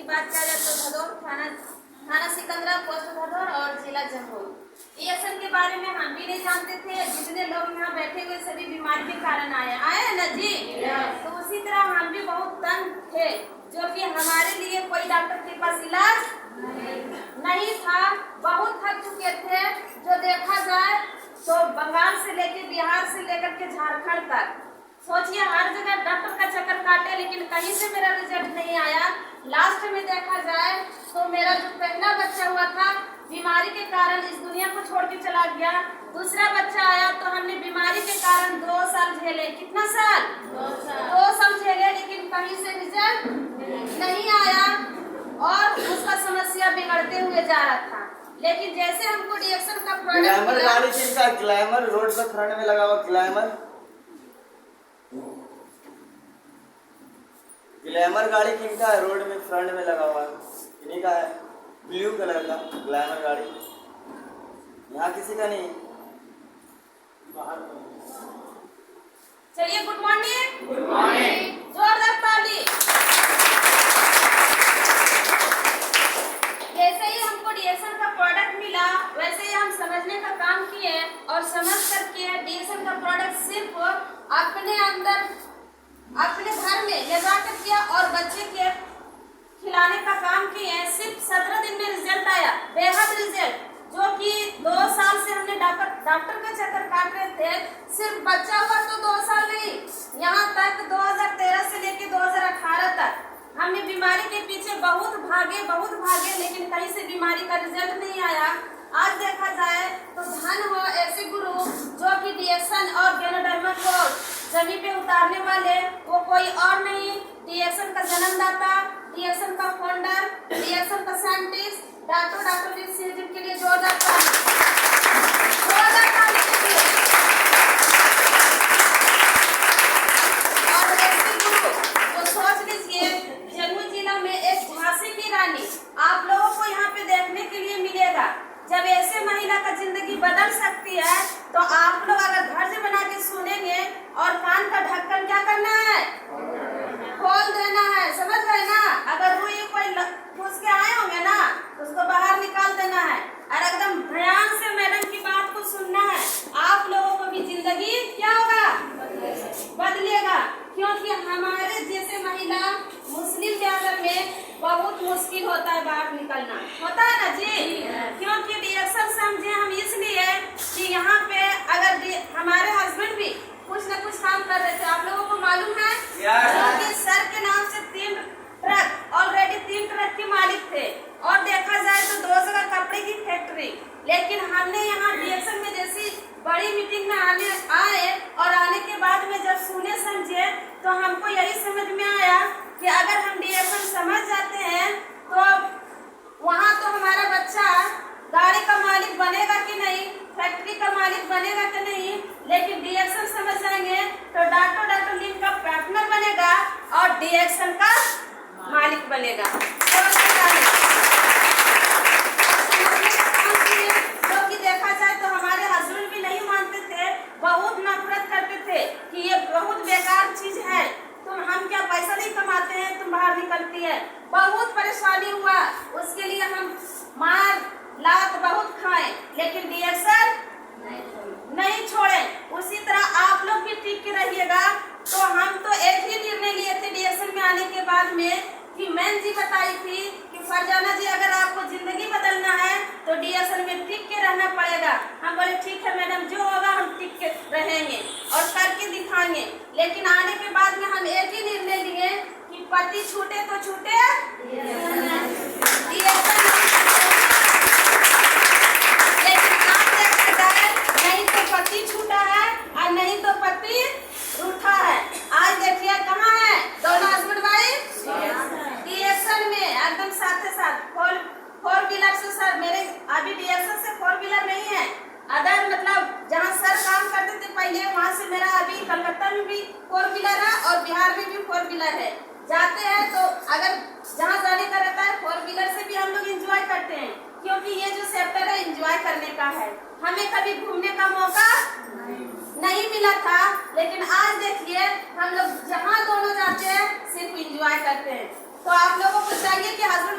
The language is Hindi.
बात किया जाए तो भदोर थाना सिकंदरा, पोस्ट भदोर और जिला जम्मू। डीएक्शन के बारे में हम भी नहीं जानते थे। जितने लोग यहाँ बैठे हुए सभी बीमारी के कारण आए ना जी। तो उसी तरह हम भी बहुत तंग थे, जो कि हमारे लिए कोई डॉक्टर के पास इलाज नहीं था। बहुत थक चुके थे। जो देखा जाए तो बंगाल से लेकर बिहार से लेकर के झारखंड तक, सोचिए हर जगह डॉक्टर का चक्कर काटे, लेकिन कहीं से मेरा रिजल्ट नहीं आया। लास्ट में देखा जाए तो मेरा जो पहला बच्चा हुआ था बीमारी के कारण इस दुनिया को छोड़ के चला गया। दूसरा बच्चा आया तो हमने बीमारी के कारण 2 साल झेले। कितना साल? 2 साल झेले, लेकिन कहीं से रिजल्ट नहीं आया और उसका समस्या बिगड़ते हुए जा रहा था। लेकिन जैसे हमको डीएक्शन का ग्लैमर गाड़ी किनका? ग्लैमर रोड पर फ्रंट में लगा हुआ ग्लैमर गाड़ी किनका है? रोड में फ्रंट में लगा हुआ इन्हीं का है, ब्लू कलर का ग्लैमर गाड़ी। यहाँ किसी का नहीं। चलिए, गुड मॉर्निंग। गुड मॉर्निंग, जोरदार ताली। जैसे ही हमको डीएक्शन का प्रोडक्ट मिला, वैसे ही हम समझने का काम किए और समझ करके डीएक्शन का प्रोडक्ट सिर्फ अपने अंदर अपने घर में ले जाकर किया और बच्चे के खिलाने का काम किए। सिर्फ 17 दिन में रिजल्ट आया, बेहद रिजल्ट, जो कि 2 साल से हमने डॉक्टर का चक्कर काट रहे थे। सिर्फ बच्चा हुआ तो 2 साल नहीं, यहाँ तक 2013 से लेकर 2018 तक हमने बीमारी के पीछे बहुत भागे, लेकिन कहीं से बीमारी का रिजल्ट नहीं आया। आज देखा जाए तो धन हो ऐसे गुरु जो कि डीएक्शन और गैनोडर्मा को जमीन पे उतारने वाले, वो कोई और नहीं, डीएक्शन का जन्मदाता, डीएक्शन का फाउंडर, डीएक्शन का scientist doctor V Singh ji के लिए जोरदार ताली। और ऐसे गुरु तो सोच लीजिए, जम्मू जिला में एक झांसी की रानी आप लोगों को यहाँ पे देखने के लिए मिलेगा। जब ऐसे महिला का जिंदगी बदल सकती है तो आप लोग अगर घर से बना के सुनेंगे और कान का ढक्कन क्या करना है? खोल देना है। समझ गए ना? अगर वो ये कोई घुस के आए होंगे ना, उसको बाहर निकाल देना है और एकदम ध्यान से मैडम की बात को सुनना है। आप लोगों को भी जिंदगी क्या होगा? बदलेगा। क्योंकि हमारे जैसे महिला मुस्लिम ब्यादर में बहुत मुश्किल होता है बाहर निकलना, होता है ना जी। क्योंकि डीएक्शन समझे हम इसलिए कि यहाँ पे अगर हमारे हस्बैंड भी कुछ न कुछ काम कर रहे थे, आप लोगों को मालूम है, क्योंकि सर के नाम से 3 ट्रक ऑलरेडी 3 ट्रक के मालिक थे और देखा जाए तो 2 जगह कपड़े की फैक्ट्री। लेकिन हमने यहाँ डीएक्शन में जैसी बड़ी मीटिंग में आए और आने के बाद में जब सुने समझे तो हमको यही समझ में आया कि अगर हम डीएक्शन समझ जाते हैं तो वहाँ तो हमारा बच्चा गाड़ी का मालिक बनेगा कि नहीं, फैक्ट्री का मालिक बनेगा कि नहीं, लेकिन डीएक्शन समझ जाएंगे तो डॉक्टर लीन का पार्टनर बनेगा और डीएक्शन का मालिक बनेगा। जो कि देखा जाए तो हमारे हस्बैंड भी नहीं मानते थे, बहुत नफरत करते थे कि ये बहुत बेकार चीज है, हम क्या पैसा नहीं कमाते हैं, तुम बाहर निकलती है। बहुत परेशानी हुआ, उसके लिए हम मार लात बहुत खाए, लेकिन डीएक्शन नहीं छोड़े। उसी तरह आप लोग भी टिक के रहिएगा। तो हम तो एक ही निर्णय लिए थे डीएक्शन में आने के बाद में कि मैम जी बताई थी कि फरजाना जी अगर आपको जिंदगी बदलना है तो डीएक्शन में टिक के रहना पड़ेगा। हम बोले ठीक है मैडम, जो होगा हम टिक के रहेंगे और करके दिखाएंगे। लेकिन आने के बाद में हम एक ही निर्णय लिए कि पति छूटे तो छूटे, लेकिन आप देखा जाए नहीं तो पति छूटा है और नहीं तो पति रूठा है। आज देखिए कहाँ है दोनों हस्बैंड वाइफ? डीएक्शन में एकदम साथ फोर व्हीलर से। सर मेरे अभी डीएक्शन से 4 व्हीलर नहीं है, अदर मतलब जहाँ सर काम करते थे पहले वहाँ से मेरा अभी कलकत्ता में भी 4 व्हीलर है और बिहार में भी 4 व्हीलर है। जाते हैं तो अगर जहाँ जाने का रहता है 4 व्हीलर से भी हम लोग एंजॉय करते हैं, क्योंकि ये जो सेक्टर है एंजॉय करने का है। हमें कभी घूमने का मौका नहीं मिला था, लेकिन आज देखिए हम लोग जहाँ दोनों जाते हैं सिर्फ एंजॉय करते हैं। तो आप लोगों को चाहिए बताइए कि हस्बैंड